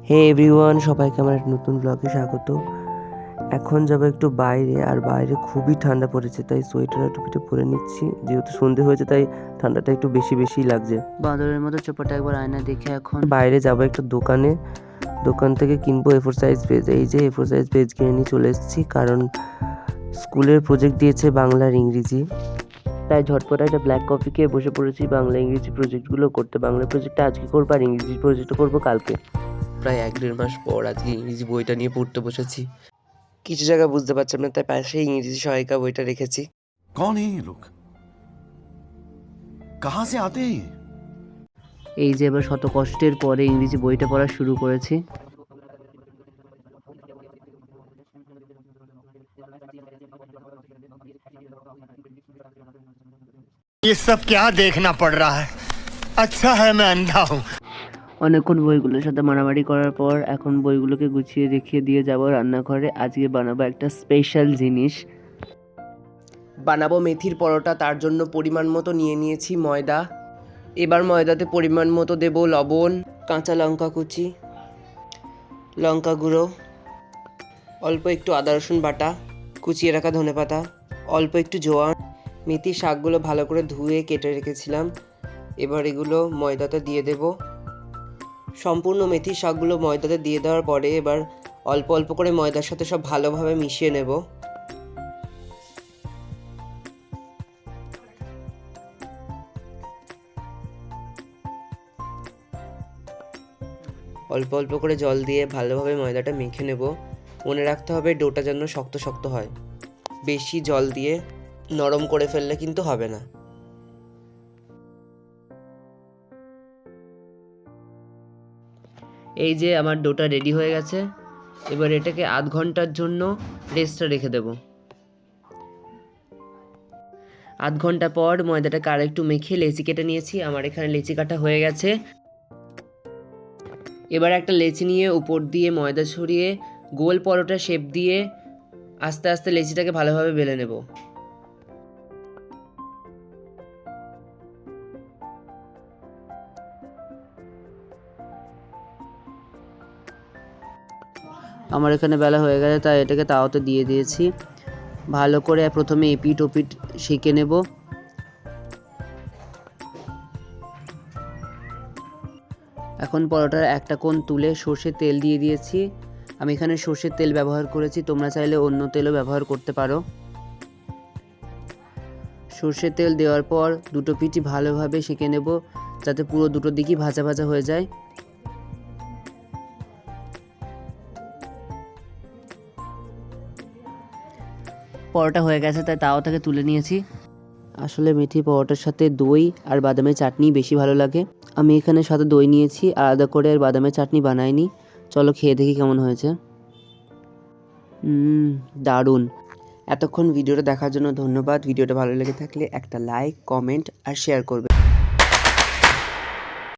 হে everyone, সবাইকে আমার একটা নতুন ব্লগে স্বাগত। এখন যাবো একটু বাইরে, আর বাইরে খুবই ঠান্ডা পড়েছে, তাই সোয়েটার আর টুপিটা পরে নিচ্ছি। যেহেতু সন্ধে হয়েছে তাই ঠান্ডাটা একটু বেশি লাগছে। বাঁদরের মতো চোপাটা একবার আয়না দেখে এখন বাইরে যাবো একটা দোকানে, দোকান থেকে কিনবো A4 সাইজ পেজ। এই যে A4 সাইজ পেজ কিনে নিয়ে চলে এসেছি, কারণ স্কুলের প্রজেক্ট দিয়েছে বাংলা আর ইংরেজি, তাই ঝটপট একটা ব্ল্যাক কপি খেয়ে বসে পড়েছি বাংলা ইংরেজি প্রজেক্টগুলো করতে। বাংলা প্রজেক্টটা আজকে করবো আর ইংরেজি প্রজেক্টটা করবো কালকে। প্রায় 1-1.5 মাস পর আজকে ইংরেজি বইটা নিয়ে পড়তে বসেছি। কিছু জায়গা বুঝতে পারছিলাম না, তাই পাশে ইংরেজি সহায়িকা বইটা রেখেছি। कौन है ये लोग? कहाँ से आते हैं ये? এই যে এবার শত কষ্টের পরে ইংরেজি বইটা পড়া শুরু করেছি। ये सब क्या देखना पड़ रहा है? अच्छा है मैं अंधा हूँ। অনেকক্ষণ বইগুলোর সাথে মারামারি করার পর এখন বইগুলোকে গুছিয়ে রেখে দিয়ে যাব রান্নাঘরে। আজকে বানাবো একটা স্পেশাল জিনিস, বানাবো মেথির পরোটা। তার জন্য পরিমাণ মতো নিয়ে নিয়েছি ময়দা। এবার ময়দাতে পরিমাণ মতো দেব লবণ, কাঁচা লঙ্কা কুচি, লঙ্কা গুঁড়ো, অল্প একটু আদা রসুন বাটা, কুচিয়ে রাখা ধনেপাতা, অল্প একটু জোয়ান। মেথির শাকগুলো ভালো করে ধুয়ে কেটে রেখেছিলাম, এবার এগুলো ময়দাতে দিয়ে দেব। সম্পূর্ণ মেথির শাকগুলো ময়দাতে দিয়ে দেওয়ার পরে এবার অল্প অল্প করে ময়দার সাথে সব ভালোভাবে মিশিয়ে নেব। অল্প অল্প করে জল দিয়ে ভালোভাবে ময়দাটা মেখে নেব। মনে রাখতে হবে ডোটা যেন শক্ত শক্ত হয়, বেশি জল দিয়ে নরম করে ফেললে কিন্তু হবে না। এই যে আমার ডোটা রেডি হয়ে গেছে, এবার এটাকে আধ ঘন্টার জন্য রেস্টে রেখে দেব। আধ ঘন্টা পর ময়দাটাকে আর একটু মেখে লেচি কেটে নিয়েছি। আমার এখানে লেচি কাটা হয়ে গেছে। এবার একটা লেচি নিয়ে উপর দিয়ে ময়দা ছড়িয়ে গোল পরোটা শেপ দিয়ে আস্তে আস্তে লেচিটাকে ভালোভাবে বেলে নেব। আমার এখানে বেলা হয়ে গেছে তাই এটাকে তাওয়াতে দিয়ে দিয়েছি। ভালো করে প্রথমে এপিট ওপিট সেঁকে নেব। এখন পরোটার একটা কোণ তুলে সর্ষের তেল দিয়ে দিয়েছি। আমি এখানে সর্ষের তেল ব্যবহার করেছি, তোমরা চাইলে অন্য তেলও ব্যবহার করতে পারো। সর্ষের তেল দেওয়ার পর দুটো পিঠই ভালোভাবে সেঁকে নেব, যাতে পুরো দুটো দিকই ভাজা ভাজা হয়ে যায়। পরোটা হয়ে গেছে তাই তাওয়া থেকে তুলে নিয়েছি। আসলে মেথি পরোটার সাথে দই আর বাদামের চাটনি বেশি ভালো লাগে। আমি এখানে সাথে দই নিয়েছি, আলাদা করে আর বাদামের চাটনি বানাইনি। চলো খেয়ে দেখি কেমন হয়েছে। দারুণ। এতক্ষণ ভিডিওটা দেখার জন্য ধন্যবাদ। ভিডিওটা ভালো লেগে থাকলে একটা লাইক, কমেন্ট আর শেয়ার করবে।